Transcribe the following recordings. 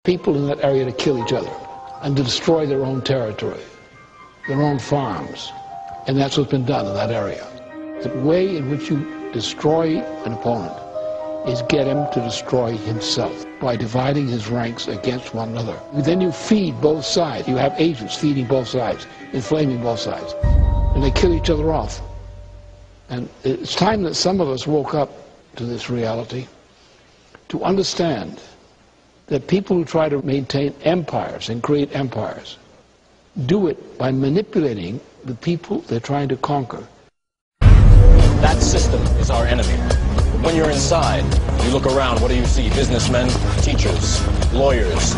People in that area to kill each other and to destroy their own territory, their own farms. And that's what's been done in that area. The way in which you destroy an opponent is get him to destroy himself by dividing his ranks against one another. Then you feed both sides. You have agents feeding both sides, inflaming both sides. And they kill each other off. And it's time that some of us woke up to this reality to understand that people who try to maintain empires and create empires do it by manipulating the people they're trying to conquer. That system is our enemy. When you're inside, you look around, what do you see? Businessmen, teachers, lawyers,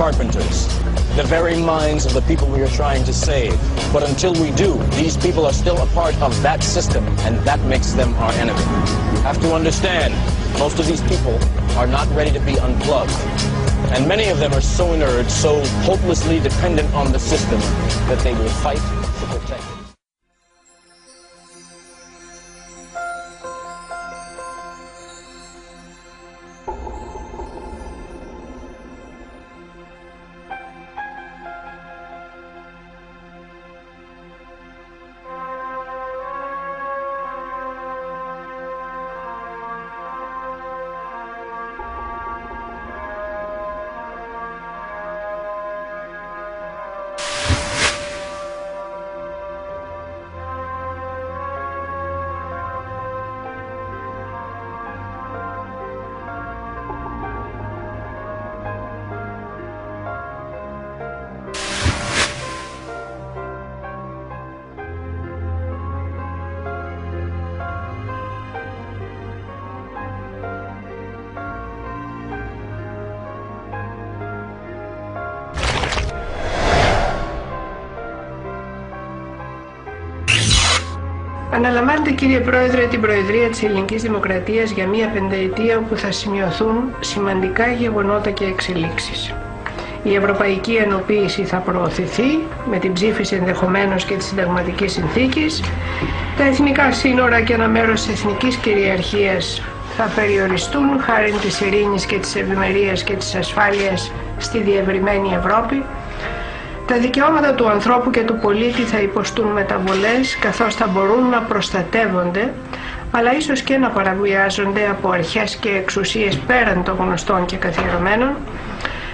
carpenters, the very minds of the people we are trying to save. But until we do, these people are still a part of that system, and that makes them our enemy. You have to understand, most of these people are not ready to be unplugged. And many of them are so inert, so hopelessly dependent on the system, that they will fight to protect it. Αναλαμβάνετε, κύριε Πρόεδρε, την Προεδρία της Ελληνικής Δημοκρατίας για μία πενταετία όπου θα σημειωθούν σημαντικά γεγονότα και εξελίξεις. Η ευρωπαϊκή ενοποίηση θα προωθηθεί με την ψήφιση ενδεχομένως και της συνταγματικής συνθήκης. Τα εθνικά σύνορα και ένα μέρος της εθνικής κυριαρχίας θα περιοριστούν χάρη της ειρήνης και της ευημερίας και της ασφάλειας στη διευρυμένη Ευρώπη. Τα δικαιώματα του ανθρώπου και του πολίτη θα υποστούν μεταβολές, καθώς θα μπορούν να προστατεύονται, αλλά ίσως και να παραβιάζονται από αρχές και εξουσίες πέραν των γνωστών και καθιερωμένων,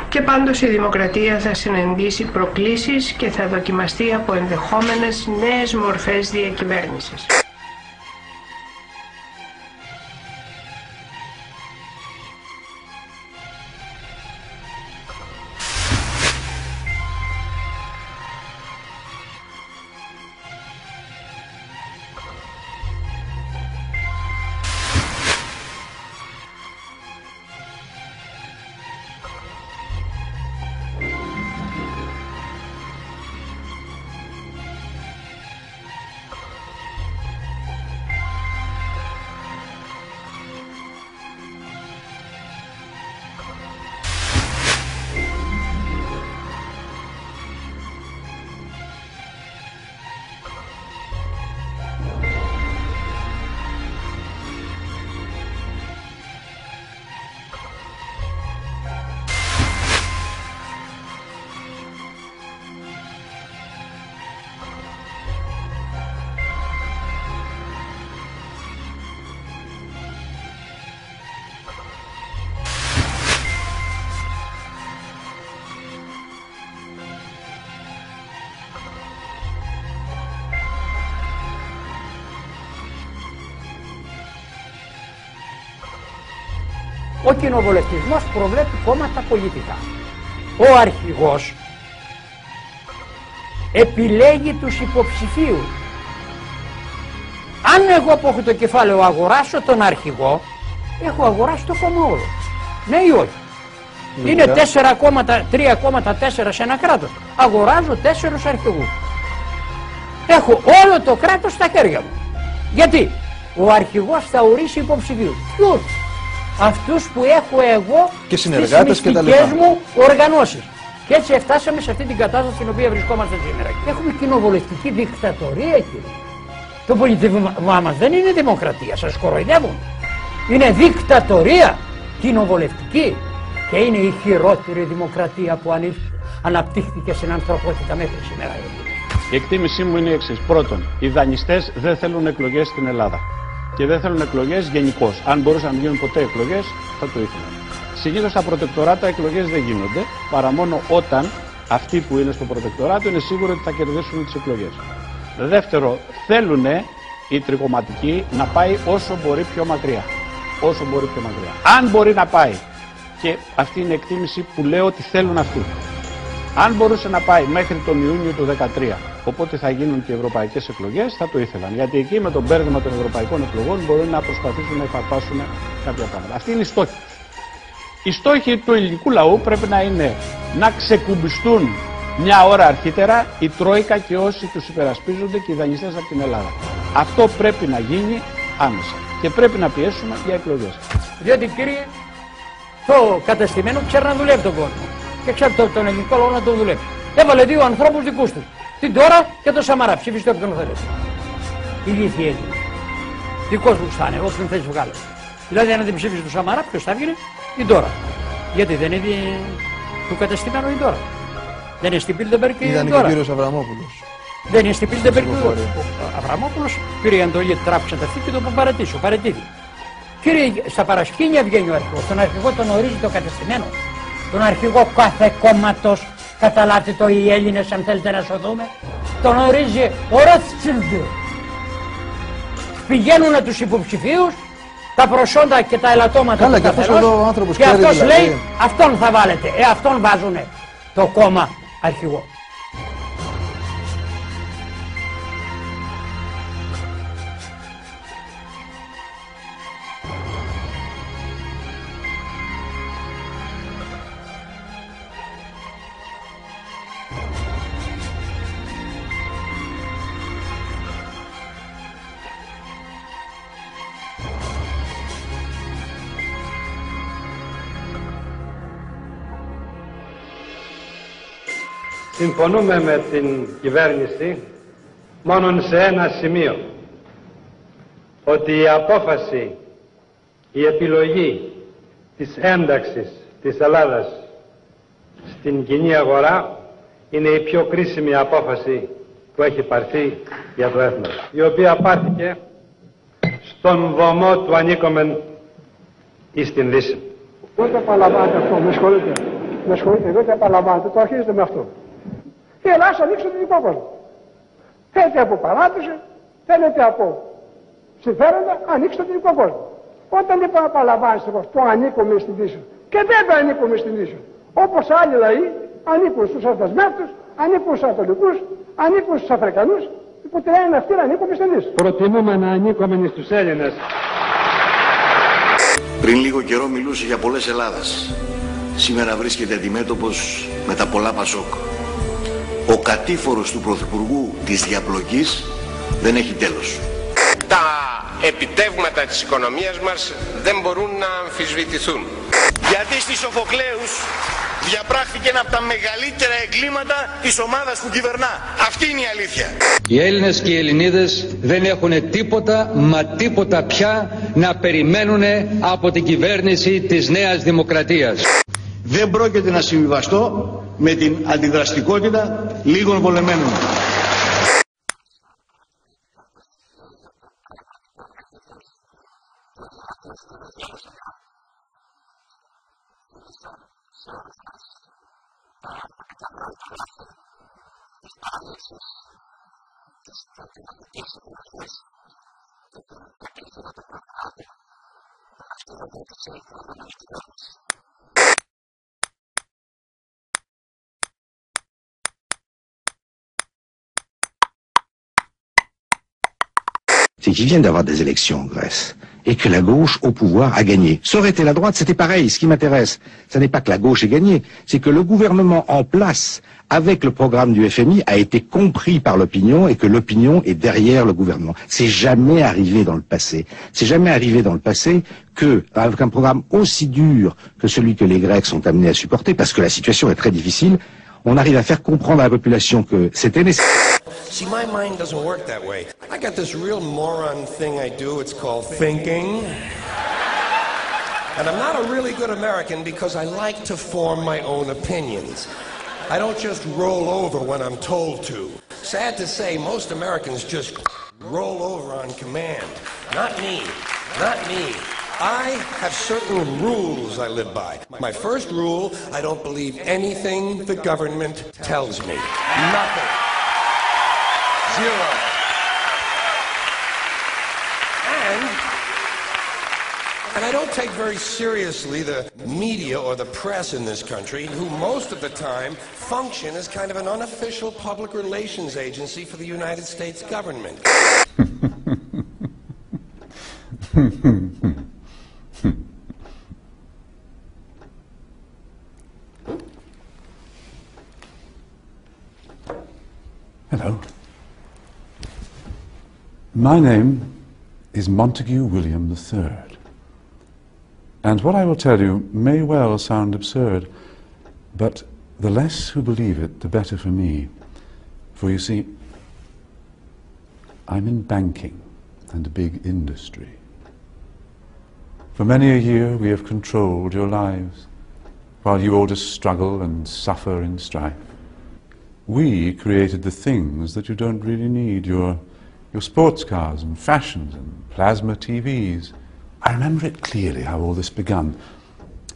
και πάντως η δημοκρατία θα συναντήσει προκλήσεις και θα δοκιμαστεί από ενδεχόμενες νέες μορφές διακυβέρνησης. Ο κοινοβουλευτισμός προβλέπει κόμματα πολιτικά. Ο αρχηγός επιλέγει τους υποψηφίους. Αν εγώ που έχω το κεφάλαιο αγοράσω τον αρχηγό, έχω αγοράσει το κόμμα όλο. Ναι ή όχι? Είναι 3,4 σε ένα κράτος. Αγοράζω 4 αρχηγούς. Έχω όλο το κράτος στα χέρια μου. Γιατί? Ο αρχηγός θα ορίσει υποψηφίους. Ποιους? Αυτούς που έχω εγώ και συνεργάτες στις μυστικές μου οργανώσεις. Και έτσι φτάσαμε σε αυτή την κατάσταση στην οποία βρισκόμαστε σήμερα. Έχουμε κοινοβουλευτική δικτατορία, κύριε. Το πολιτισμά μας δεν είναι δημοκρατία, σας κοροϊδεύουν. Είναι δικτατορία κοινοβουλευτική. Και είναι η χειρότερη δημοκρατία που αναπτύχθηκε στην ανθρωπότητα μέχρι σήμερα. Η εκτίμησή μου είναι η εξής. Πρώτον, οι δανειστές δεν θέλουν εκλογές στην Ελλάδα. Και δεν θέλουν εκλογές γενικώς. Αν μπορούσαν να γίνουν ποτέ εκλογές, θα το ήθελαν. Συνήθως στα προτεκτοράτα εκλογές δεν γίνονται, παρά μόνο όταν αυτοί που είναι στο προτεκτοράτο είναι σίγουροι ότι θα κερδίσουν τις εκλογές. Δεύτερο, θέλουν η τριγωματική να πάει όσο μπορεί πιο μακριά. Όσο μπορεί πιο μακριά. Αν μπορεί να πάει, και αυτή είναι η εκτίμηση που λέω ότι θέλουν αυτοί. Αν μπορούσε να πάει μέχρι τον Ιούνιο του 2013, οπότε θα γίνουν και οι ευρωπαϊκές εκλογές, θα το ήθελαν. Γιατί εκεί με το μπέρδεμα των ευρωπαϊκών εκλογών μπορούν να προσπαθήσουν να εφαρπάσουν κάποια πράγματα. Αυτή είναι η στόχη τους. Οι στόχοι του ελληνικού λαού πρέπει να είναι να ξεκουμπιστούν μια ώρα αρχίτερα η Τρόικα και όσοι τους υπερασπίζονται και οι δανειστές από την Ελλάδα. Αυτό πρέπει να γίνει άμεσα και πρέπει να πιέσουμε για εκλογές. Διότι, κύριε, το κατεστημένο ξέρει να δουλεύει τον κόσμο και ξέρει τον ελληνικό λαό να τον δουλεύει. Έβαλε δύο ανθρώπους δικούς του, την Τώρα και τον Σαμαρά. Ψηφίστε όποιον θέλετε. Ηλίθιοι Έλληνες. Δικός μου θα είναι, όποιον θες βγάλω. Δηλαδή, αν δεν ψήφισε τον Σαμαρά, ποιος θα βγει, την Τώρα. Γιατί δεν είναι του κατεστημένου η Τώρα. Δεν είναι στην Πίλτεμπεργκ και η Τώρα. Ήταν και ο κύριος Αβραμόπουλος. Δεν είναι στην Πίλτεμπεργκ ο Αβραμόπουλος. Πήρε η Αντολή, τράβηξε τα αυτή και το παρετήθη. Κύριε, στα παρασκήνια βγαίνει ο αρχηγός. Τον αρχηγό τον ορίζει το κατεστημένο. Τον αρχηγό κάθε κόμματος, καταλάβετε το οι Έλληνες, αν θέλετε να σωθούμε, τον ορίζει ο Ρόθστσιλντ. Πηγαίνουν τους υποψηφίους, τα προσόντα και τα ελαττώματα του καθενός, και αυτός λέει αυτόν θα βάλετε. Αυτόν βάζουνε το κόμμα αρχηγό. Συμφωνούμε με την κυβέρνηση μόνο σε ένα σημείο, ότι η απόφαση, η επιλογή της ένταξης της Ελλάδας στην κοινή αγορά είναι η πιο κρίσιμη απόφαση που έχει πάρθει για το έθνος, η οποία πάρθηκε στον βωμό του ανήκομεν εις την Δύση. Δεν το επαναλαμβάνετε αυτό, με συγχωρείτε, δεν το επαναλαμβάνετε, το αρχίζετε με αυτό. Και ελάς ανοίξτε τον δικό κόσμο. Θέλετε από παράδοση, θέλετε από συμφέροντα, ανοίξτε τον δικό κόσμο. Όταν λοιπόν επαναλαμβάνεστε το ανήκουμε στην Δύση και δεν το ανήκουμε στην Δύση, όπως άλλοι λαοί ανήκουν στους Ορθασμεύτους, ανήκουν στους Ανατολικούς, ανήκουν στους Αφρικανούς, που τη λένε αυτοί να ανήκουμε στην Δύση. Προτιμούμε να ανήκουμε στους Έλληνες. Πριν λίγο καιρό μιλούσε για πολλές Ελλάδες. Σήμερα βρίσκεται αντιμέτωπος με τα πολλά Πασόκ. Ο κατήφορος του Πρωθυπουργού της διαπλοκής δεν έχει τέλος. Τα επιτεύγματα της οικονομίας μας δεν μπορούν να αμφισβητηθούν. Γιατί στις Σοφοκλέους διαπράχθηκε ένα από τα μεγαλύτερα εγκλήματα της ομάδας που κυβερνά. Αυτή είναι η αλήθεια. Οι Έλληνες και οι Ελληνίδες δεν έχουν τίποτα, μα τίποτα πια να περιμένουν από την κυβέρνηση της Νέας Δημοκρατίας. Δεν πρόκειται να συμβιβαστώ με την αντιδραστικότητα λίγων βολεμένων. C'est qu'ils viennent d'avoir des élections en Grèce et que la gauche au pouvoir a gagné. Ça aurait été la droite, c'était pareil. Ce qui m'intéresse, ce n'est pas que la gauche ait gagné, c'est que le gouvernement en place avec le programme du FMI a été compris par l'opinion et que l'opinion est derrière le gouvernement. C'est jamais arrivé dans le passé. C'est jamais arrivé dans le passé que, avec un programme aussi dur que celui que les Grecs sont amenés à supporter, parce que la situation est très difficile, on arrive à faire comprendre à la population que c'était nécessaire. See, my mind doesn't work that way. I got this real moron thing I do, it's called thinking. And I'm not a really good American because I like to form my own opinions. I don't just roll over when I'm told to. Sad to say, most Americans just roll over on command. Not me. Not me. I have certain rules I live by. My first rule, I don't believe anything the government tells me. Nothing. Zero. And I don't take very seriously the media or the press in this country, who most of the time function as kind of an unofficial public relations agency for the United States government. Hello. My name is Montague William III. And what I will tell you may well sound absurd, but the less who believe it, the better for me. For you see, I'm in banking and a big industry. For many a year we have controlled your lives, while you all just struggle and suffer in strife. We created the things that you don't really need, your sports cars and fashions and plasma TVs. I remember it clearly how all this begun.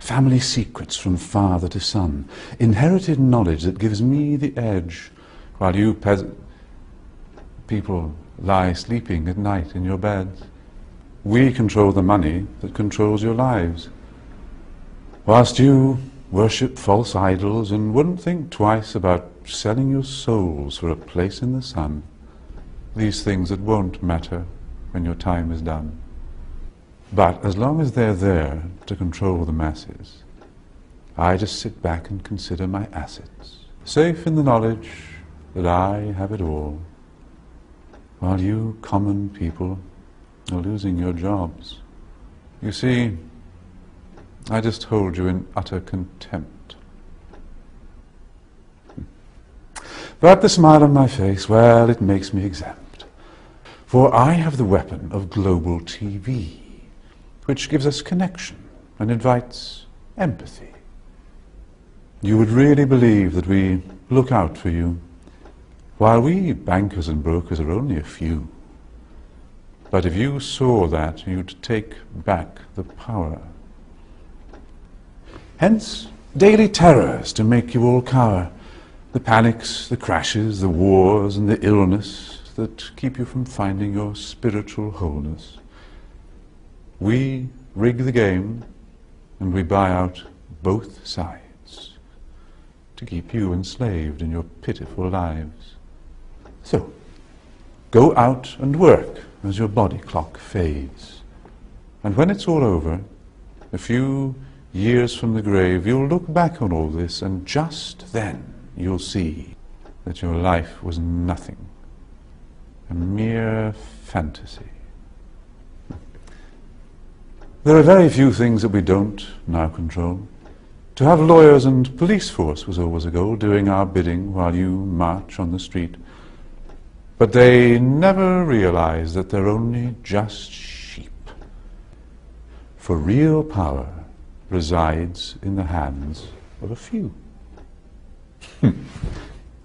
Family secrets from father to son, inherited knowledge that gives me the edge, while you people lie sleeping at night in your beds. We control the money that controls your lives, whilst you worship false idols and wouldn't think twice about selling your souls for a place in the sun. These things that won't matter when your time is done. But as long as they're there to control the masses, I just sit back and consider my assets, safe in the knowledge that I have it all, while you common people are losing your jobs. You see, I just hold you in utter contempt. But the smile on my face, well, it makes me exempt. For I have the weapon of global TV, which gives us connection and invites empathy. You would really believe that we look out for you, while we bankers and brokers are only a few. But if you saw that, you'd take back the power. Hence, daily terrors to make you all cower. The panics, the crashes, the wars, and the illness that keep you from finding your spiritual wholeness. We rig the game, and we buy out both sides to keep you enslaved in your pitiful lives. So, go out and work as your body clock fades. And when it's all over, a few years from the grave, you'll look back on all this, and just then you'll see that your life was nothing, a mere fantasy. There are very few things that we don't now control. To have lawyers and police force was always a goal, doing our bidding while you march on the street. But they never realize that they're only just sheep. For real power resides in the hands of a few.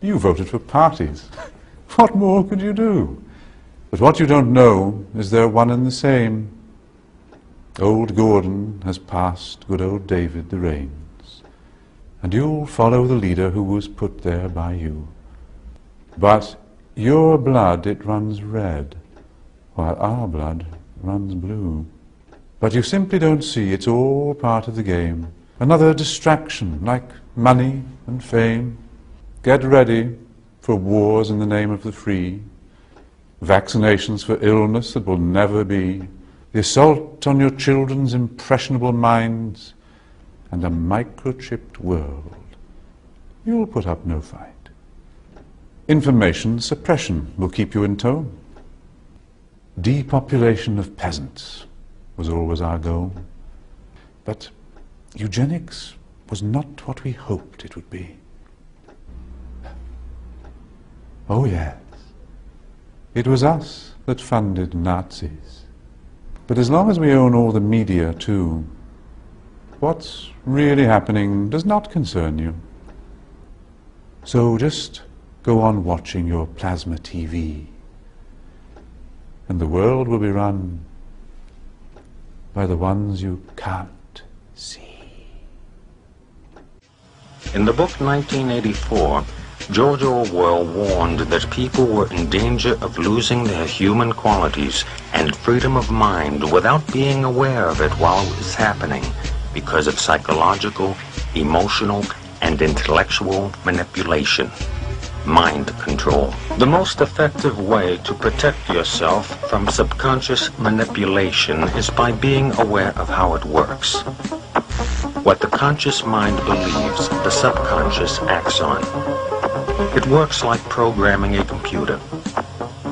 You voted for parties. What more could you do? But what you don't know is they're one and the same. Old Gordon has passed good old David the reins, and you'll follow the leader who was put there by you. But your blood, it runs red, while our blood runs blue. But you simply don't see it's all part of the game. Another distraction, like money and fame. Get ready for wars in the name of the free, vaccinations for illness that will never be, the assault on your children's impressionable minds, and a microchipped world. You'll put up no fight. Information suppression will keep you in tow. Depopulation of peasants was always our goal. But eugenics was not what we hoped it would be. Oh yes, it was us that funded Nazis. But as long as we own all the media too, what's really happening does not concern you. So just go on watching your plasma TV, and the world will be run by the ones you can't see. In the book 1984, George Orwell warned that people were in danger of losing their human qualities and freedom of mind without being aware of it while it was happening because of psychological, emotional, and intellectual manipulation. Mind control. The most effective way to protect yourself from subconscious manipulation is by being aware of how it works. What the conscious mind believes, the subconscious acts on. It works like programming a computer.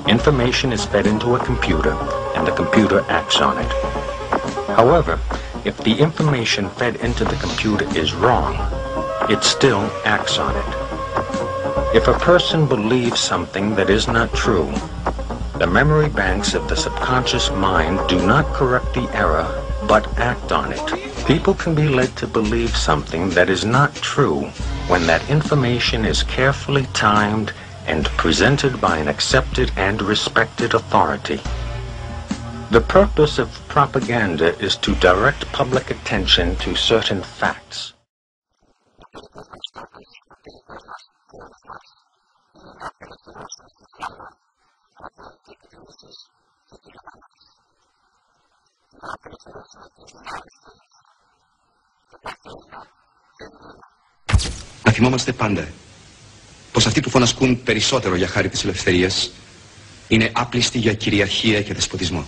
Information is fed into a computer, and the computer acts on it. However, if the information fed into the computer is wrong, it still acts on it. If a person believes something that is not true, the memory banks of the subconscious mind do not correct the error, but act on it. People can be led to believe something that is not true when that information is carefully timed and presented by an accepted and respected authority. The purpose of propaganda is to direct public attention to certain facts. Να θυμόμαστε πάντα πως αυτοί που φωνασκούν περισσότερο για χάρη της ελευθερίας είναι άπλιστοι για κυριαρχία και δεσποτισμό.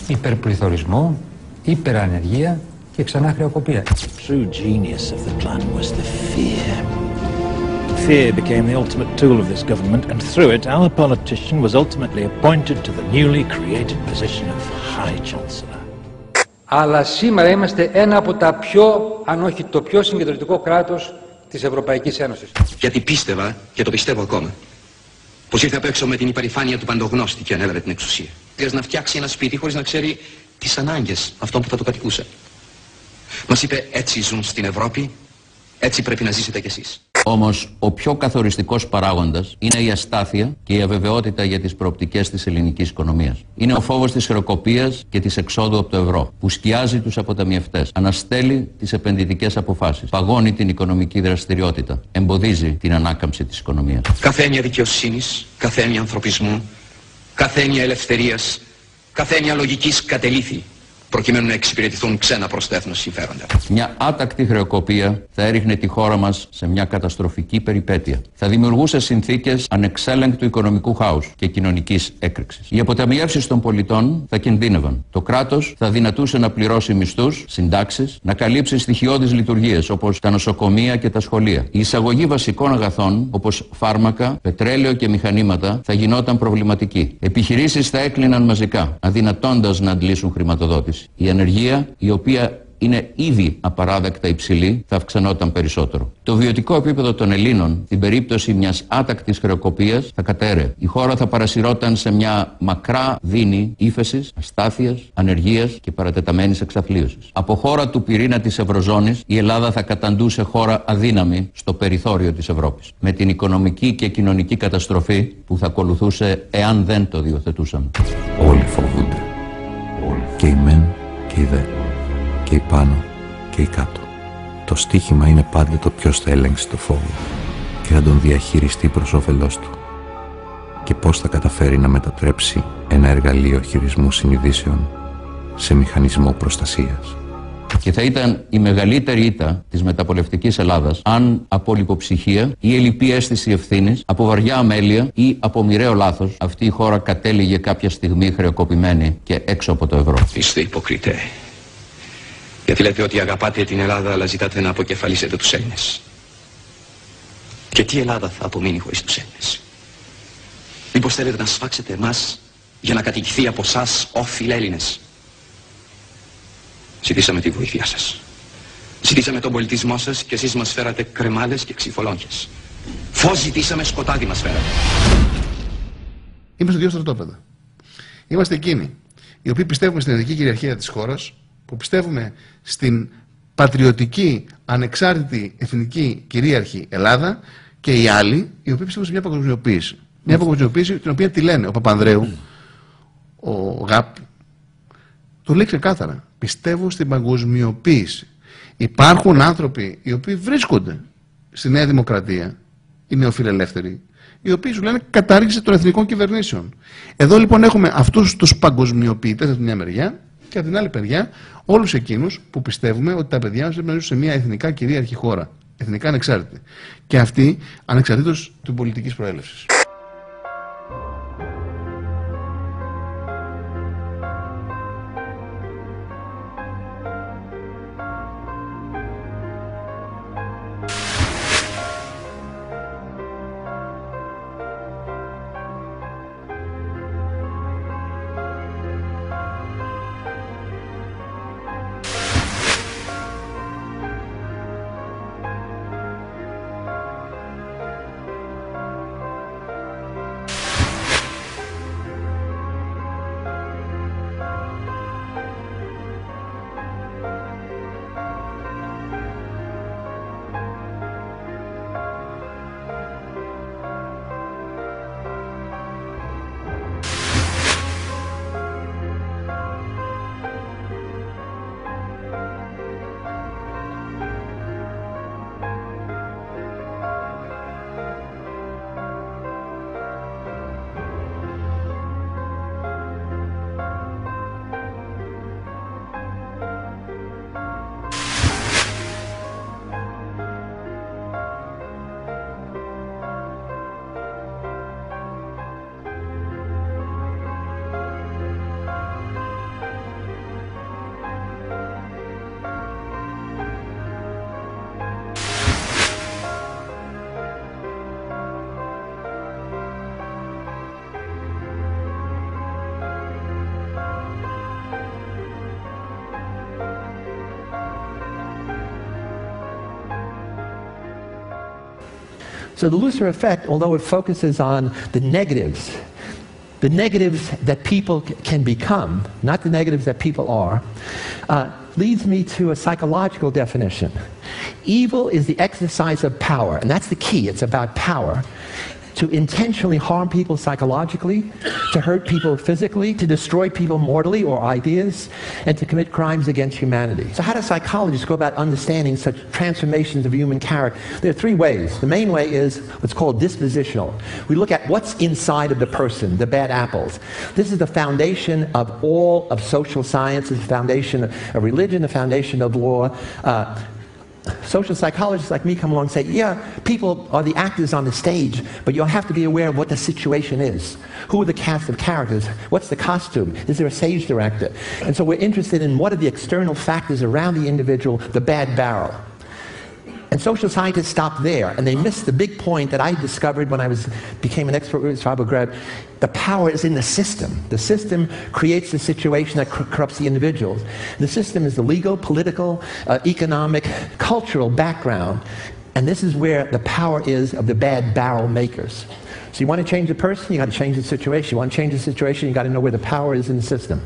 Υπερπληθωρισμό, υπερανεργία και ξανά χρεοκοπία. True genius of the plan was the fear. Fear became the ultimate tool of this government, and through it our politician was ultimately appointed to the newly created position of High Chancellor. Αλλά σήμερα είμαστε ένα από τα πιο, αν όχι το πιο συγκεντρωτικό κράτος της Ευρωπαϊκής Ένωσης. Γιατί πίστευα και το πιστεύω ακόμα πως ήρθε απ' έξω με την υπερηφάνεια του παντογνώστη και ανέλαβε την εξουσία. Να φτιάξει ένα σπίτι χωρίς να ξέρει τις ανάγκες αυτών που θα το κατοικούσε. Μας είπε έτσι ζουν στην Ευρώπη, έτσι πρέπει να ζήσετε κι εσείς. Όμως ο πιο καθοριστικός παράγοντας είναι η αστάθεια και η αβεβαιότητα για τις προοπτικές της ελληνικής οικονομίας. Είναι ο φόβος της χρεοκοπίας και της εξόδου από το ευρώ, που σκιάζει τους αποταμιευτές, αναστέλει τις επενδυτικές αποφάσεις, παγώνει την οικονομική δραστηριότητα, εμποδίζει την ανάκαμψη της οικονομίας. Κάθε έννοια δικαιοσύνης, κάθε έννοια ανθρωπισμού, κάθε έννοια ελευθερίας, κάθε έννοια λογικής κατελήθη, προκειμένου να εξυπηρετηθούν ξένα προς το έθνος συμφέροντα. Μια άτακτη χρεοκοπία θα έριχνε τη χώρα μας σε μια καταστροφική περιπέτεια. Θα δημιουργούσε συνθήκες ανεξέλεγκτου οικονομικού χάους και κοινωνικής έκρηξης. Οι αποταμιεύσεις των πολιτών θα κινδύνευαν. Το κράτος θα δυνατούσε να πληρώσει μισθούς, συντάξεις, να καλύψει στοιχειώδεις λειτουργίες όπως τα νοσοκομεία και τα σχολεία. Η εισαγωγή βασικών αγαθών όπως φάρμακα, πετρέλαιο και μηχανήματα θα γινόταν προβληματική. Επιχειρήσεις θα έκλειναν μαζικά, αδυνατώντας να αντλήσουν χρηματοδότηση. Η ανεργία, η οποία είναι ήδη απαράδεκτα υψηλή, θα αυξανόταν περισσότερο. Το βιωτικό επίπεδο των Ελλήνων, στην περίπτωση μιας άτακτης χρεοκοπίας, θα κατέρεε. Η χώρα θα παρασυρώταν σε μια μακρά δίνη ύφεσης, αστάθειας, ανεργίας και παρατεταμένης εξαθλίωσης. Από χώρα του πυρήνα της Ευρωζώνης, η Ελλάδα θα καταντούσε χώρα αδύναμη στο περιθώριο της Ευρώπης, με την οικονομική και κοινωνική καταστροφή που θα ακολουθούσε εάν δεν το διοθετούσαμε. Όλοι φοβούνται. Και οι μεν και οι δε. Και οι πάνω και οι κάτω. Το στίχημα είναι πάντα το ποιος θα ελέγξει το φόβο και θα τον διαχειριστεί προς όφελός του. Και πώς θα καταφέρει να μετατρέψει ένα εργαλείο χειρισμού συνειδήσεων σε μηχανισμό προστασίας. Και θα ήταν η μεγαλύτερη ήττα της μεταπολευτικής Ελλάδας αν από λιποψυχία ή ελλειπή αίσθηση ευθύνης, από βαριά αμέλεια ή από μοιραίο λάθος αυτή η χώρα κατέληγε κάποια στιγμή χρεοκοπημένη και έξω από το ευρώ. Είστε υποκριτέ. Γιατί λέτε ότι αγαπάτε την Ελλάδα αλλά ζητάτε να αποκεφαλίσετε τους Έλληνες. Και τι Ελλάδα θα απομείνει χωρίς τους Έλληνες? Μήπως θέλετε να σφάξετε εμάς για να κατοικηθεί από εσάς ο φιλέλληνες? Ζητήσαμε τη βοήθειά σας. Ζητήσαμε τον πολιτισμό σας και εσείς μας φέρατε κρεμάλες και ξυφολόγχες. Φως ζητήσαμε, σκοτάδι μας φέρατε. Είμαστε δύο στρατόπεδα. Είμαστε εκείνοι οι οποίοι πιστεύουμε στην εθνική κυριαρχία της χώρας, που πιστεύουμε στην πατριωτική, ανεξάρτητη, εθνική, κυρίαρχη Ελλάδα και οι άλλοι, οι οποίοι πιστεύουν σε μια παγκοσμιοποίηση. Μια παγκοσμιοποίηση την οποία τη λένε ο Παπανδρέου, ο ΓΑΠ, το λέει ξεκάθαρα. Πιστεύω στην παγκοσμιοποίηση. Υπάρχουν άνθρωποι οι οποίοι βρίσκονται στη Νέα Δημοκρατία, οι νεοφιλελεύθεροι, οι οποίοι σου λένε κατάργηση των εθνικών κυβερνήσεων. Εδώ λοιπόν έχουμε αυτούς τους παγκοσμιοποιητές από τη μια μεριά και από την άλλη μεριά όλους εκείνους που πιστεύουμε ότι τα παιδιά μας πρέπει να ζουν σε μια εθνικά κυρίαρχη χώρα, εθνικά ανεξάρτητη. Και αυτή ανεξαρτήτως του πολιτικής προέλευσης. So the Lucifer effect, although it focuses on the negatives that people can become, not the negatives that people are, leads me to a psychological definition. Evil is the exercise of power, and that's the key. It's about power. To intentionally harm people psychologically, to hurt people physically, to destroy people mortally or ideas, and to commit crimes against humanity. So how do psychologists go about understanding such transformations of human character? There are three ways. The main way is what's called dispositional. We look at what's inside of the person, the bad apples. This is the foundation of all of social science, the foundation of religion, the foundation of law. Social psychologists like me come along and say, yeah, people are the actors on the stage, but you'll have to be aware of what the situation is. Who are the cast of characters? What's the costume? Is there a stage director? And so we're interested in what are the external factors around the individual, the bad barrel. And social scientists stop there, and they miss the big point that I discovered when I became an expert with Abu Ghraib. The power is in the system. The system creates the situation that corrupts the individuals. The system is the legal, political, economic, cultural background, and this is where the power is of the bad barrel makers. So you want to change the person, you got to change the situation. You want to change the situation, you got to know where the power is in the system.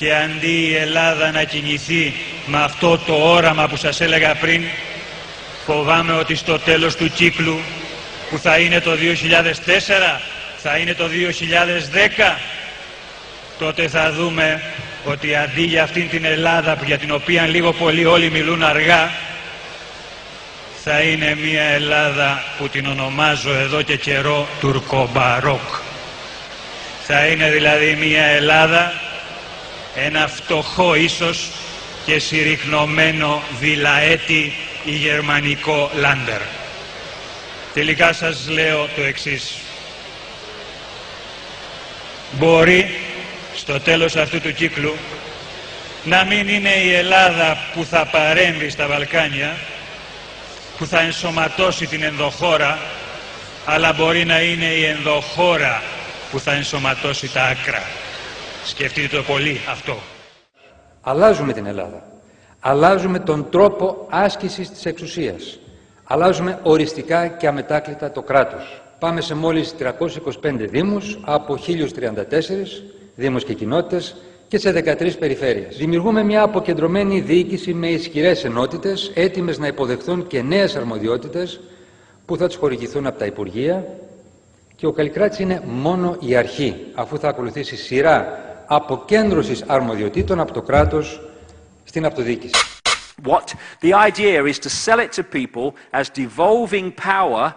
Και αντί η Ελλάδα να κινηθεί με αυτό το όραμα που σας έλεγα πριν, φοβάμαι ότι στο τέλος του κύκλου, που θα είναι το 2004, θα είναι το 2010, τότε θα δούμε ότι αντί για αυτήν την Ελλάδα για την οποία λίγο πολύ όλοι μιλούν αργά, θα είναι μια Ελλάδα που την ονομάζω εδώ και καιρό τουρκομπαρόκ. Θα είναι δηλαδή μια Ελλάδα, ένα φτωχό ίσως και συρρυκνωμένο βιλαέτη ή γερμανικό λάντερ. Τελικά σας λέω το εξής. Μπορεί στο τέλος αυτού του κύκλου να μην είναι η Ελλάδα που θα παρέμβει στα Βαλκάνια, που θα ενσωματώσει την ενδοχώρα, αλλά μπορεί να είναι η ενδοχώρα που θα ενσωματώσει τα άκρα. Σκεφτείτε το πολύ αυτό. Αλλάζουμε την Ελλάδα. Αλλάζουμε τον τρόπο άσκησης της εξουσίας. Αλλάζουμε οριστικά και αμετάκλητα το κράτος. Πάμε σε μόλις 325 δήμους από 1034 δήμους και κοινότητες και σε 13 περιφέρειες. Δημιουργούμε μια αποκεντρωμένη διοίκηση με ισχυρές ενότητες, έτοιμες να υποδεχθούν και νέες αρμοδιότητες που θα τους χορηγηθούν από τα Υπουργεία, και ο Καλλικράτης είναι μόνο η αρχή, αφού θα ακολουθήσει σειρά αποκέντρωσης αρμοδιοτήτων από το κράτος στην αυτοδιοίκηση. What the idea is to sell it to people as devolving power,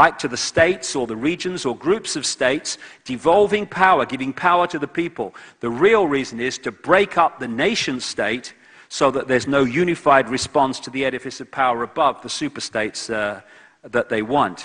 like to the states or the regions or groups of states, devolving power, giving power to the people. The real reason is to break up the nation state so that there's no unified response to the edifice of power above, the superstates that they want.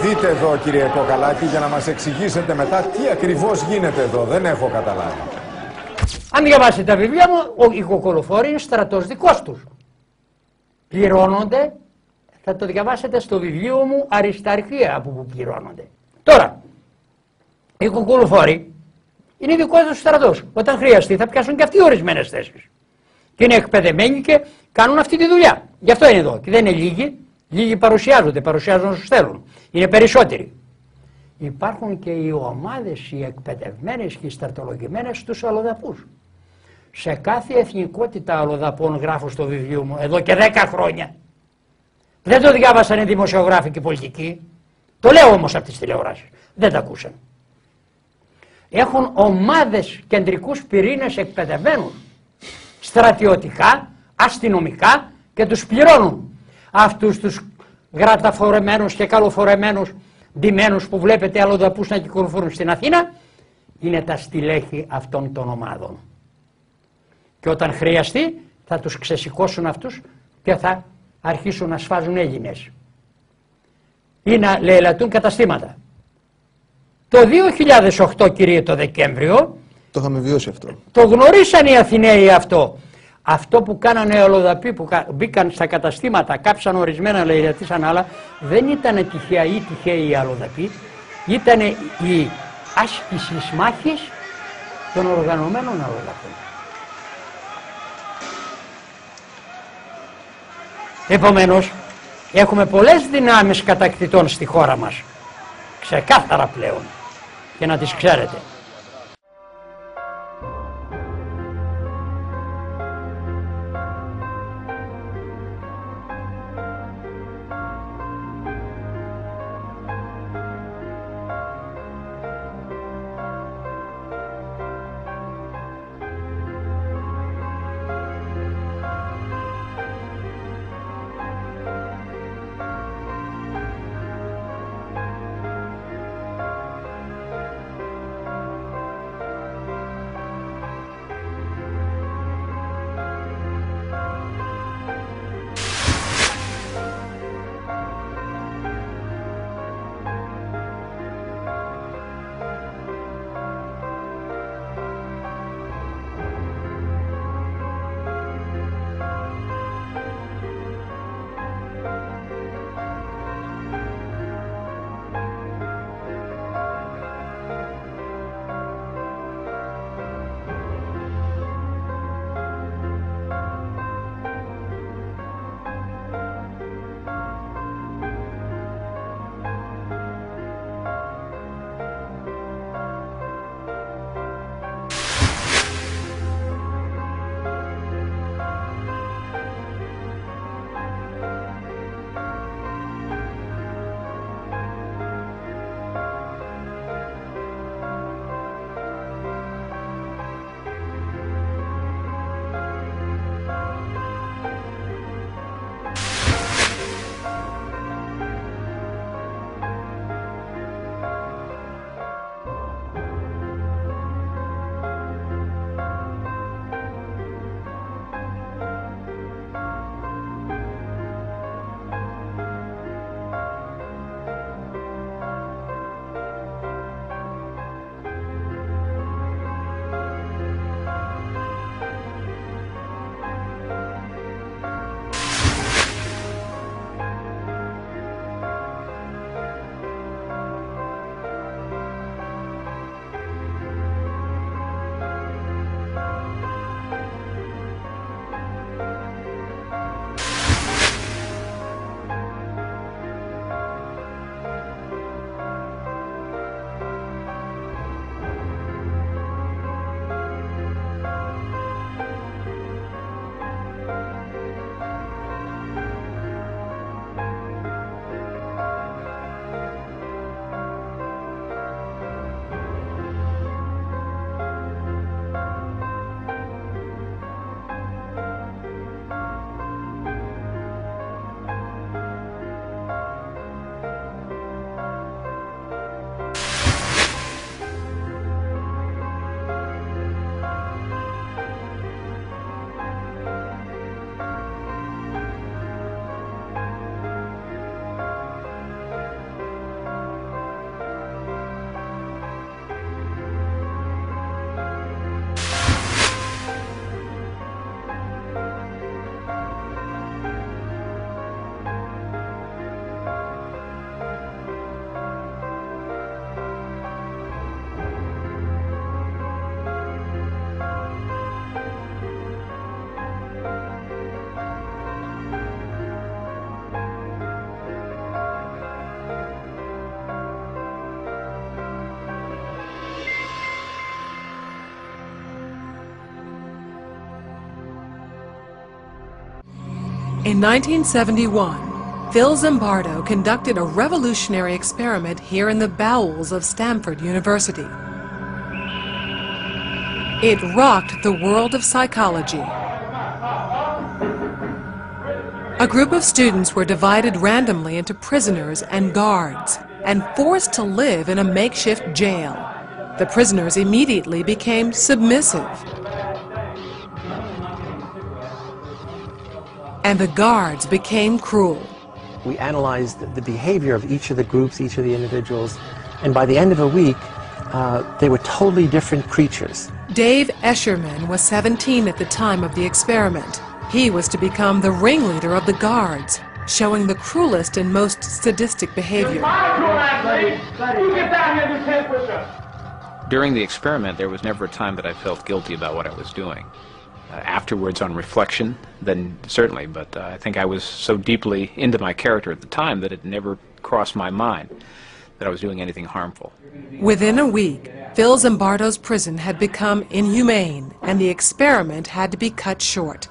Δείτε εδώ κύριε Κοκαλάκη για να μας εξηγήσετε μετά τι ακριβώς γίνεται εδώ. Δεν έχω καταλάβει. Αν διαβάσετε τα βιβλία μου, οι κοκολοφόροι είναι στρατός δικός τους. Πληρώνονται, Θα το διαβάσετε στο βιβλίο μου Αρισταρχία, από που πληρώνονται. Τώρα, οι κουκουλοφόροι είναι δικό τους στρατός. Όταν χρειαστεί θα πιάσουν και αυτοί ορισμένες θέσεις. Και είναι εκπαιδευμένοι και κάνουν αυτή τη δουλειά. Γι' αυτό είναι εδώ. Και δεν είναι λίγοι. Λίγοι παρουσιάζουν όσους θέλουν. Είναι περισσότεροι. Υπάρχουν και οι ομάδες, οι εκπαιδευμένες και οι στρατολογημένες στους αλλοδαπούς. Σε κάθε εθνικότητα αλλοδαπών γράφω στο βιβλίο μου εδώ και 10 χρόνια. Δεν το διάβασαν οι δημοσιογράφοι και οι πολιτικοί. Το λέω όμως από τις τηλεοράσεις. Δεν τα ακούσαν. Έχουν ομάδες, κεντρικούς πυρήνες εκπαιδευμένους. Στρατιωτικά, αστυνομικά και τους πληρώνουν. Αυτούς τους γραταφορεμένους και καλοφορεμένους ντυμένους που βλέπετε αλλοδαπούς να κυκλοφορούν στην Αθήνα είναι τα στελέχη αυτών των ομάδων. Και όταν χρειαστεί θα τους ξεσηκώσουν αυτούς και θα αρχίσουν να σφάζουν Έλληνες ή να λαιλατούν καταστήματα. Το 2008, κύριε, το Δεκέμβριο, το είχαμε βιώσει αυτό. Το γνωρίσαν οι Αθηναίοι αυτό. Αυτό που κάνανε οι αλλοδαποί που μπήκαν στα καταστήματα, κάψαν ορισμένα, λαιλατήσαν άλλα, δεν ήταν τυχαία ή τυχαίοι οι αλλοδαποί, ήταν η άσκηση μάχης των οργανωμένων αλλοδαπών. Επομένως, έχουμε πολλές δυνάμεις κατακτητών στη χώρα μας. Ξεκάθαρα πλέον. Και να τις ξέρετε. In 1971, Phil Zimbardo conducted a revolutionary experiment here in the bowels of Stanford University. It rocked the world of psychology. A group of students were divided randomly into prisoners and guards and forced to live in a makeshift jail. The prisoners immediately became submissive. And the guards became cruel. We analyzed the behavior of each of the groups, each of the individuals, and by the end of a week, they were totally different creatures. Dave Escherman was 17 at the time of the experiment. He was to become the ringleader of the guards, showing the cruelest and most sadistic behavior. During the experiment, there was never a time that I felt guilty about what I was doing. Afterwards, on reflection, then certainly, but I think I was so deeply into my character at the time that it never crossed my mind that I was doing anything harmful. Within a week, Phil Zimbardo's prison had become inhumane, and the experiment had to be cut short.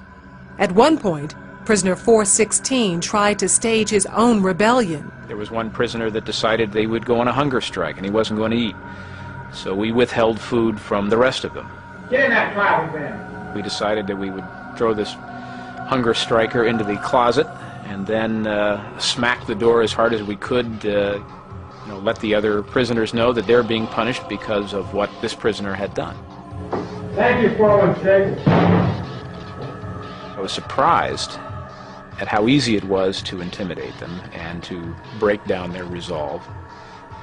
At one point, prisoner 416 tried to stage his own rebellion. There was one prisoner that decided they would go on a hunger strike, and he wasn't going to eat. So we withheld food from the rest of them. Get in that closet then. We decided that we would throw this hunger striker into the closet and then smack the door as hard as we could, let the other prisoners know that they're being punished because of what this prisoner had done. Thank you, 416. I was surprised at how easy it was to intimidate them and to break down their resolve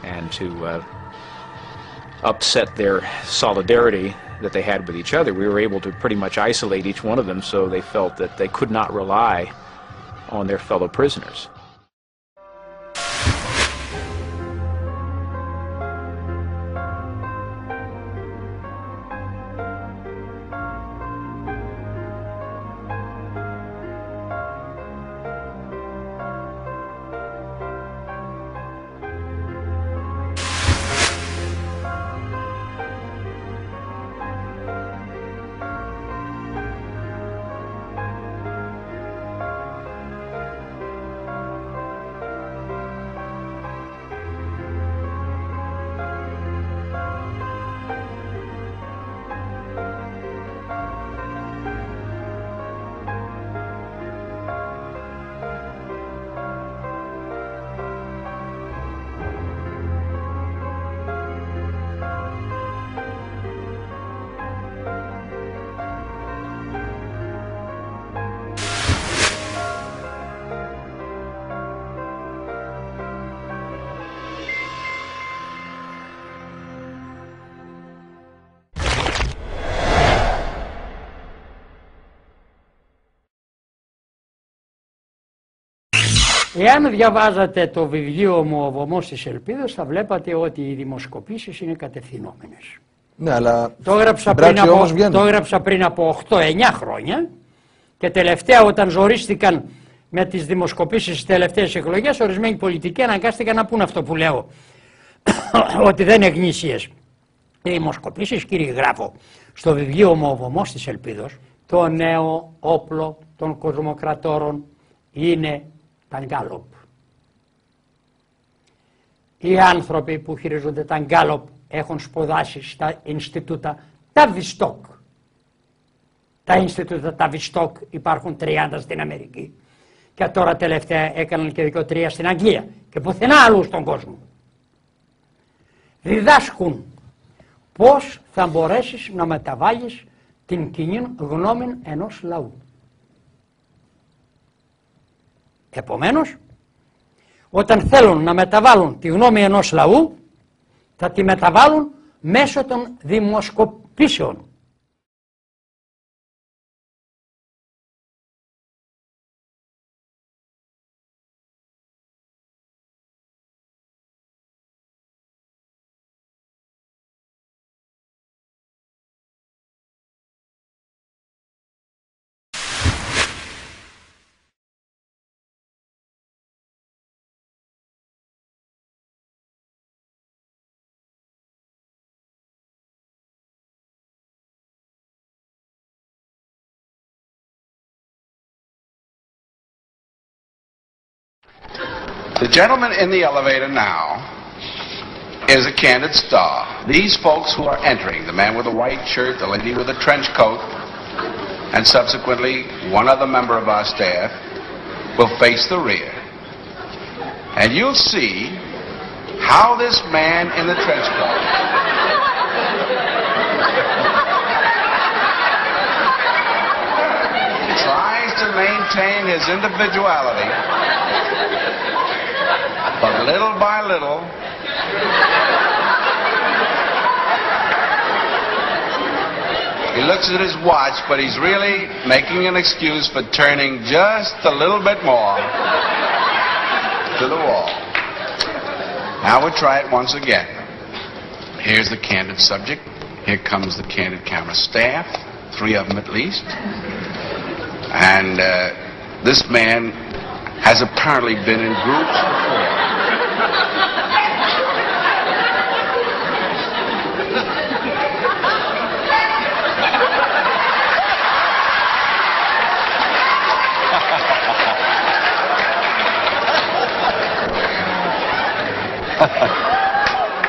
and to upset their solidarity that they had with each other. We were able to pretty much isolate each one of them so they felt that they could not rely on their fellow prisoners. Εάν διαβάζατε το βιβλίο μου «Ο βωμός της ελπίδος», θα βλέπατε ότι οι δημοσκοπήσεις είναι κατευθυνόμενες. Ναι, αλλά το έγραψα πριν από 8-9 χρόνια και τελευταία όταν ζορίστηκαν με τις δημοσκοπήσεις στις τελευταίες εκλογές, ορισμένοι πολιτικοί αναγκάστηκαν να πούν αυτό που λέω, ότι δεν είναι γνήσιες. Οι δημοσκοπήσεις, κύριε γράφω, στο βιβλίο μου «Ο βωμός της ελπίδος», το νέο όπλο των κοσμοκρατόρων είναι τα γκάλοπ. Οι άνθρωποι που χειρίζονται τα γκάλοπ έχουν σπουδάσει στα Ινστιτούτα Ταβιστόκ. Τα Ινστιτούτα Ταβιστόκ υπάρχουν 30 στην Αμερική και τώρα τελευταία έκαναν και 2-3 στην Αγγλία και πουθενά αλλού στον κόσμο. Διδάσκουν πώς θα μπορέσεις να μεταβάλεις την κοινή γνώμη ενός λαού. Επομένως, όταν θέλουν να μεταβάλουν τη γνώμη ενός λαού, θα τη μεταβάλουν μέσω των δημοσκοπήσεων. The gentleman in the elevator now is a candid star. These folks who are entering, the man with the white shirt, the lady with the trench coat, and subsequently one other member of our staff, will face the rear. And you'll see how this man in the trench coat tries to maintain his individuality, but little by little, he looks at his watch, but he's really making an excuse for turning just a little bit more to the wall. Now we'll try it once again. Here's the candid subject. Here comes the candid camera staff, 3 of them at least. And this man has apparently been in groups before.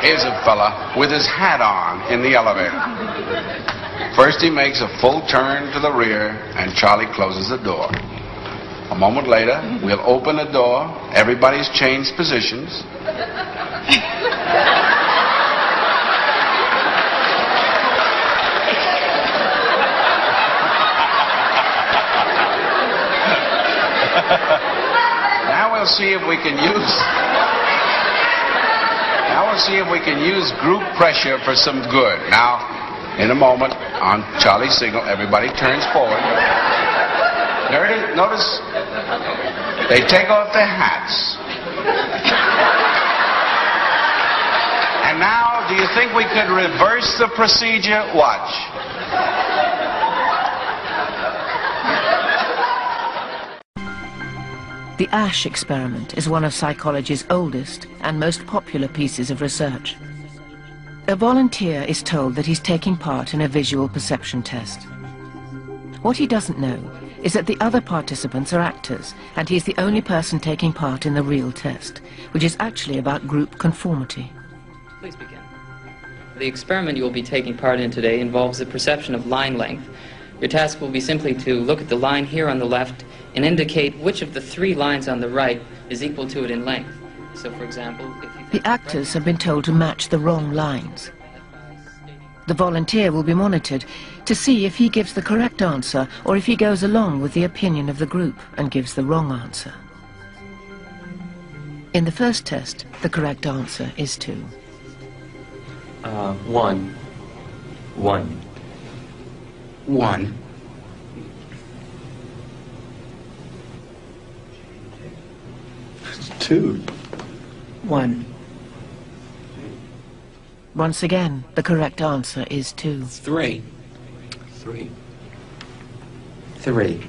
Here's a fella with his hat on in the elevator. First he makes a full turn to the rear and Charlie closes the door. A moment later, we'll open the door. Everybody's changed positions. Now we'll see if we can use group pressure for some good. Now, in a moment, on Charlie's signal, everybody turns forward. Notice they take off their hats. And now, do you think we could reverse the procedure? Watch. The Asch experiment is one of psychology's oldest and most popular pieces of research. A volunteer is told that he's taking part in a visual perception test. What he doesn't know is that the other participants are actors, and he's the only person taking part in the real test, which is actually about group conformity. Please begin. The experiment you will be taking part in today involves the perception of line length. Your task will be simply to look at the line here on the left and indicate which of the 3 lines on the right is equal to it in length. So, for example, if you... The actors have been told to match the wrong lines. The volunteer will be monitored to see if he gives the correct answer or if he goes along with the opinion of the group and gives the wrong answer. In the first test, the correct answer is 2. 1. 1. 1. 2. 1. Once again, the correct answer is 2. 3. 3. 3.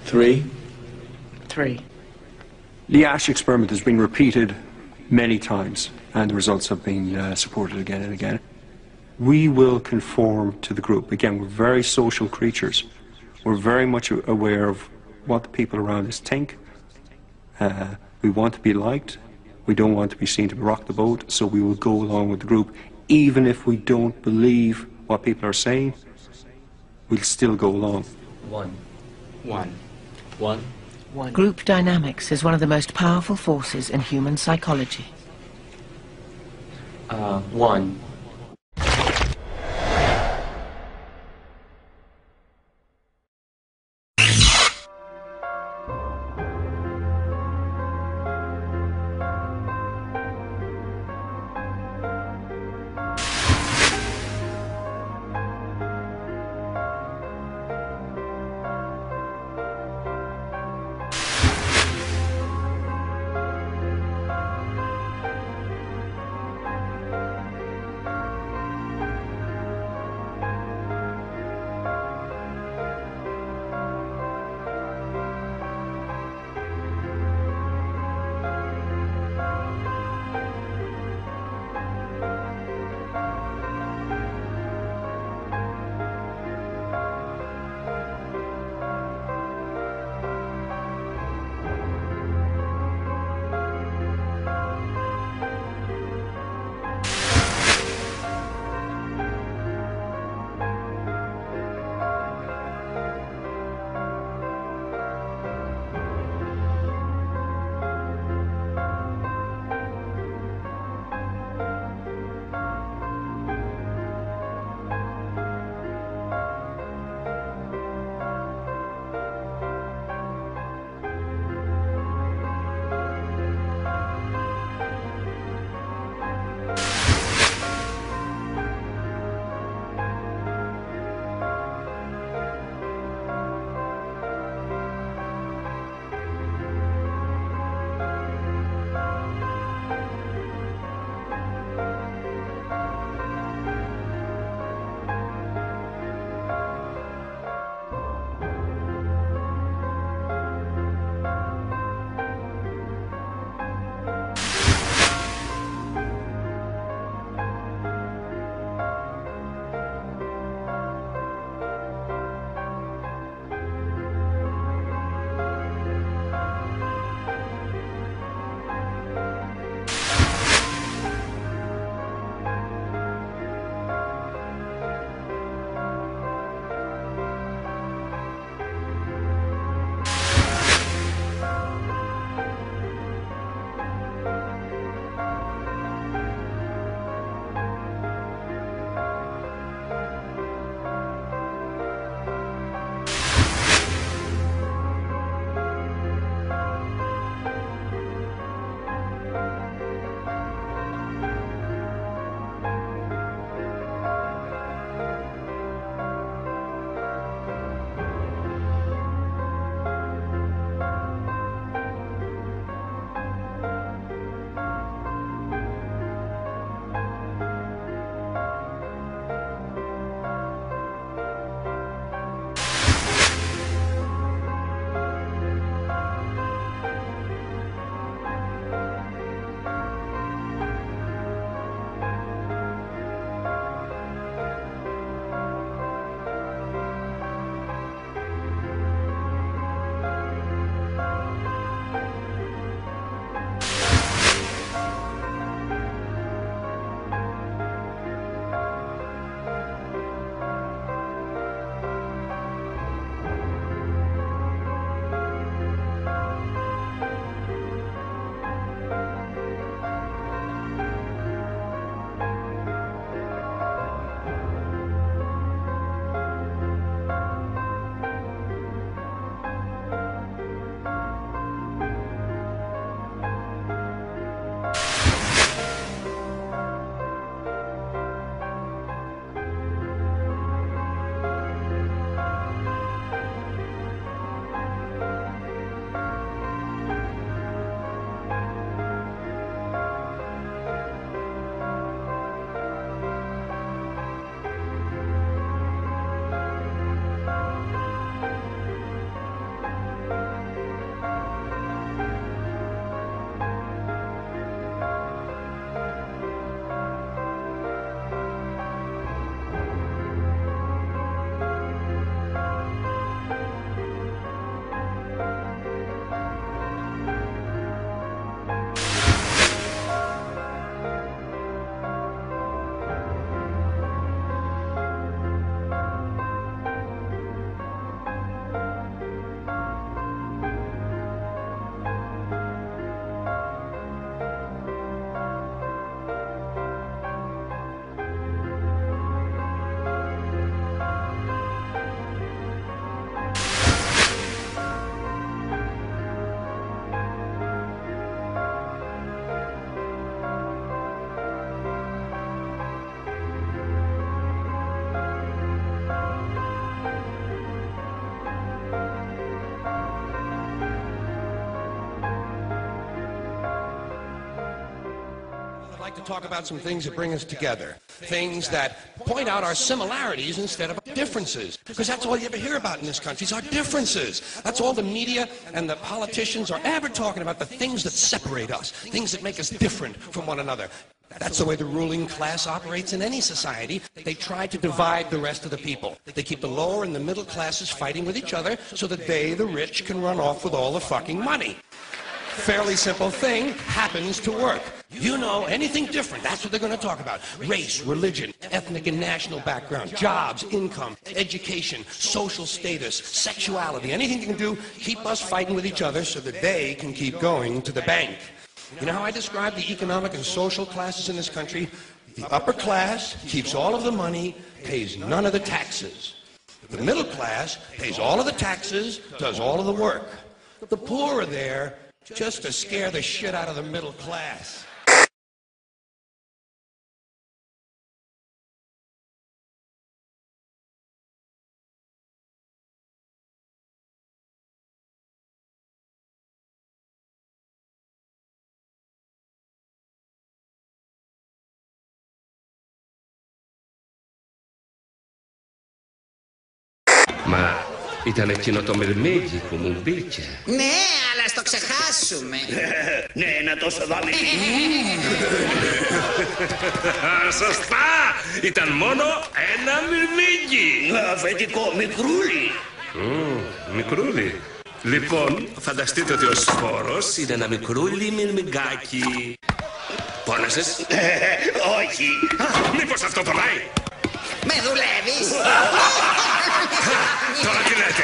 3. 3. The Asch experiment has been repeated many times, and the results have been supported again and again. We will conform to the group. Again, we're very social creatures. We're very much aware of what the people around us think. We want to be liked. We don't want to be seen to rock the boat, so we will go along with the group. Even if we don't believe what people are saying, we'll still go along. 1. 1. 1. 1. Group dynamics is one of the most powerful forces in human psychology. 1. talk about some things that bring us together. Things that point out our similarities instead of our differences. Because that's all you ever hear about in this country is our differences. That's all the media and the politicians are ever talking about, the things that separate us, things that make us different from one another. That's the way the ruling class operates in any society. They try to divide the rest of the people. They keep the lower and the middle classes fighting with each other so that they, the rich, can run off with all the fucking money. Fairly simple thing, happens to work. You know, anything different, that's what they're going to talk about. Race, religion, ethnic and national background, jobs, income, education, social status, sexuality, anything you can do, keep us fighting with each other so that they can keep going to the bank. You know how I describe the economic and social classes in this country? The upper class keeps all of the money, pays none of the taxes. The middle class pays all of the taxes, does all of the work. The poor are there just to scare the shit out of the middle class. Μα ήταν εκείνο το μυρμήγκι που μου μπήκε. Ναι, αλλά στο ξεχάσουμε. Ναι, ένα τόσο δάμι. Σωστά! Ήταν μόνο ένα μυρμήγκι. Αφεντικό, μικρούλι. Μικρούλι. Λοιπόν, φανταστείτε ότι ο σπόρος είναι ένα μικρούλι μυρμηγκάκι. Πόνασες? Όχι. Μήπως αυτό πονάει? Με δουλεύεις? Τώρα τι λέτε?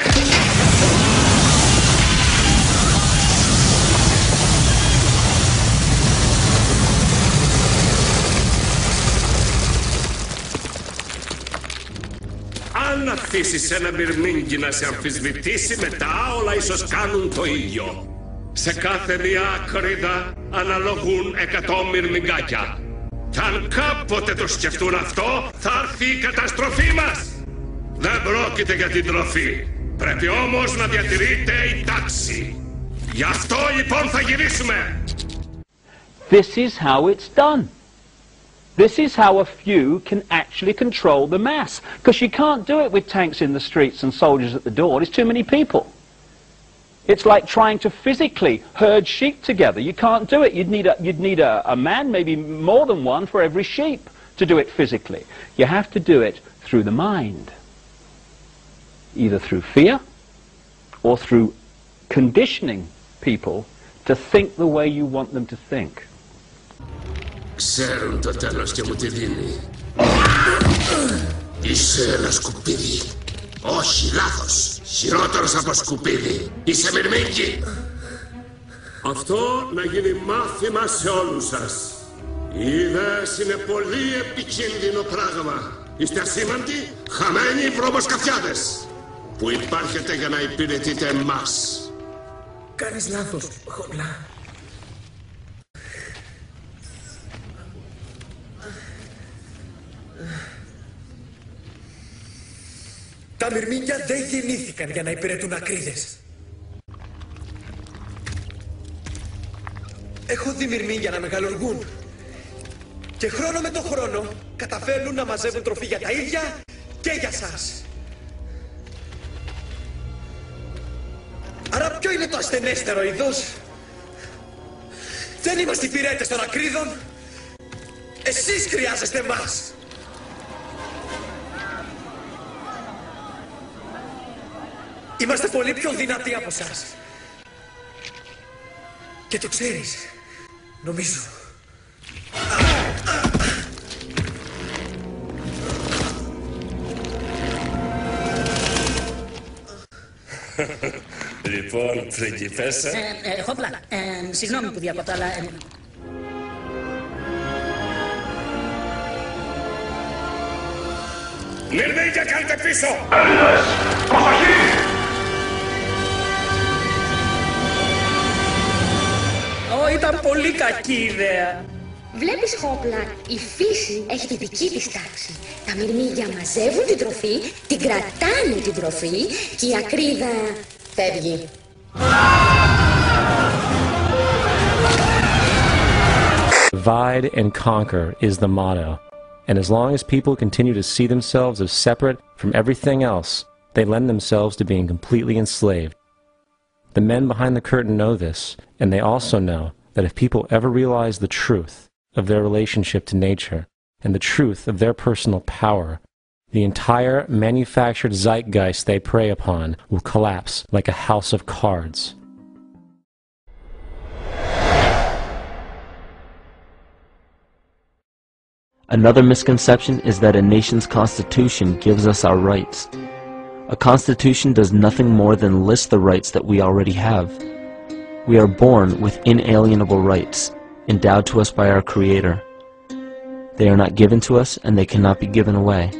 Αν αφήσεις ένα μυρμήγκι να σε αμφισβητήσει, μετά όλα ίσως κάνουν το ίδιο. Σε κάθε μία ακρίδα αναλογούν 100 μυρμηγκάκια. Κι αν κάποτε το σκεφτούν αυτό, θα έρθει η καταστροφή μας. Δεν πρόκειται για την τροφή. Πρέπει όμως να διατηρείται η τάξη. Γι' αυτό λοιπόν θα γυρίσουμε. This is how it's done. This is how a few can actually control the mass. Because you can't do it with tanks in the streets and soldiers at the door. There's too many people. It's like trying to physically herd sheep together. You can't do it. You'd need a man, maybe more than one, for every sheep to do it physically. You have to do it through the mind. Either through fear or through conditioning people to think the way you want them to think. Ξέρουν το τέλος και μου τη δίνει. Είσαι ένα σκουπίδι. Όχι, λάθος. Χειρότερος από σκουπίδι. Είσαι μυρμήγκι. Αυτό να γίνει μάθημα σε όλους σας. Οι ιδέες είναι πολύ επικίνδυνο πράγμα. Είστε ασήμαντοι, χαμένοι βρωμοσκαφιάδες, που υπάρχετε για να υπηρετείτε εμάς. Κάνεις λάθος, χοντρά. Τα μυρμήγκια δεν γεννήθηκαν για να υπηρετούν ακρίδες. Έχω δει μυρμήγκια να μεγαλουργούν και χρόνο με το χρόνο καταφέρνουν να μαζεύουν τροφή για τα ίδια και για σας. Άρα ποιο είναι το ασθενέστερο είδος? Δεν είμαστε υπηρέτες των ακρίδων. Εσείς χρειάζεστε εμάς. Είμαστε πολύ πιο δυνατοί από εσάς. Και το ξέρεις, νομίζω. Λοιπόν, πριγκιπέσσα. Χόπλα, συγγνώμη που διακόπτω, αλλά... Μυρμήγκια, κάντε πίσω! ΕΛΛΗΝΕΣ, προσοχή! Ήταν πολύ κακή ιδέα. Βλέπεις, Χόπλα, η φύση έχει τη δική της τάξη. Τα μυρμήγκια μαζεύουν την τροφή, την κρατάνε την τροφή και η ακρίδα φεύγει. divide and conquer is the motto. And as long as people continue to see themselves as separate from everything else, they lend themselves to being completely enslaved. The men behind the curtain know this, and they also know that if people ever realize the truth of their relationship to nature and the truth of their personal power, the entire manufactured zeitgeist they prey upon will collapse like a house of cards. Another misconception is that a nation's constitution gives us our rights. A constitution does nothing more than list the rights that we already have. We are born with inalienable rights, endowed to us by our Creator. They are not given to us, and they cannot be given away.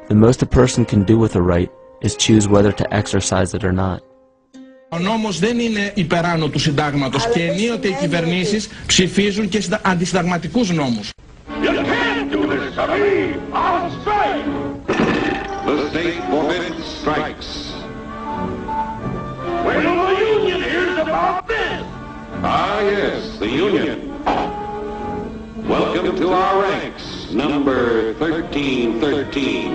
The most a person can do with a right is choose whether to exercise it or not. Ο νόμος δεν είναι υπεράνω του συντάγματος και ενίοτε οι κυβερνήσεις ψηφίζουν και αντισυνταγματικούς νόμους. The state forbids strikes. Well, the union hears about this. Ah, yes, the union. Welcome to our ranks, number 1313.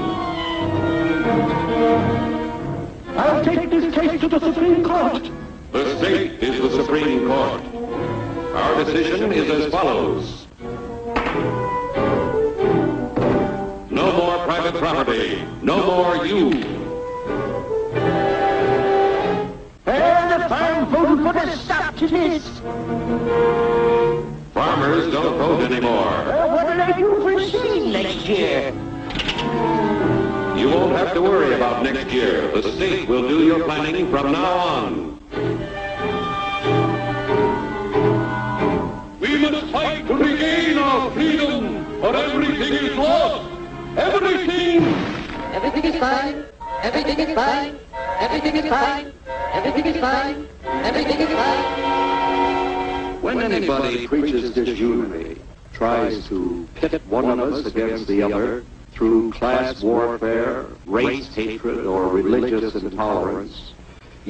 I'll take this case to the Supreme Court. The state is the Supreme Court. Our decision is as follows. No more private property. No more you. And if I'm voting for the stop to this. Farmers don't vote anymore. What will I do for seed next year? You won't have to worry about next year. The state will do your planning from now on. We must fight to regain our freedom, or everything is lost. Everything! Everything is fine. Everything is fine. Everything is fine. Everything is fine. Everything is fine. When anybody preaches disunity, tries to pit one of us against the other through class warfare, race hatred, or religious intolerance,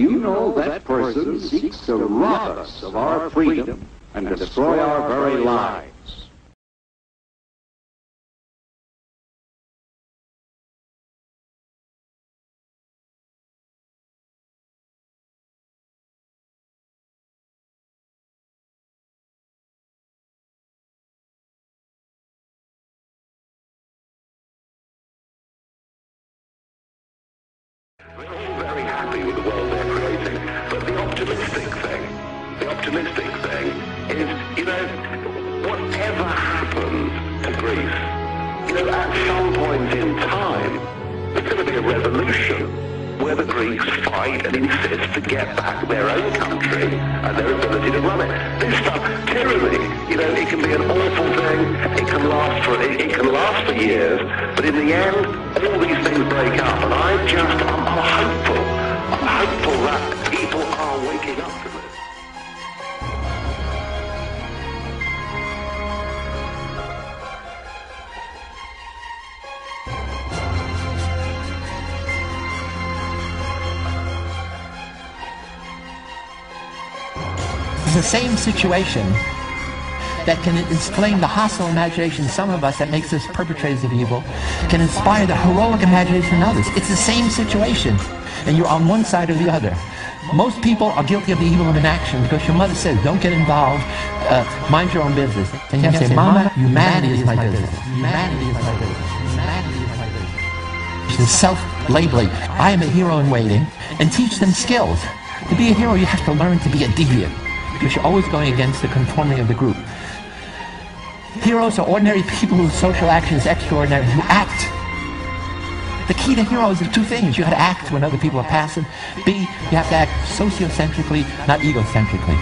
you know that person seeks to rob us of our freedom and destroy our very lives. We're all very happy with the world they're creating, but the optimistic thing is, whatever happens to Greece, at some point in time, there's going to be a revolution where the Greeks fight and insist to get back their own country and their ability to run it. This stuff, tyranny, it can be an awful thing, it can last for years, but in the end, all these things break up, and I'm hopeful that people are waking up to this. It's the same situation that can inflame the hostile imagination of some of us that makes us perpetrators of evil, can inspire the heroic imagination of others. It's the same situation, and you're on one side or the other. Most people are guilty of the evil of inaction because your mother says, don't get involved, mind your own business. And you have to say, Mama, humanity is my business. Humanity is my business. Humanity is my business. It's self-labeling. I am a hero in waiting, and teach them skills. To be a hero, you have to learn to be a deviant, because you're always going against the conformity of the group. Heroes are ordinary people whose social action is extraordinary, who act. The key to heroes is two things. You have to act when other people are passive. B, you have to act sociocentrically, not egocentrically.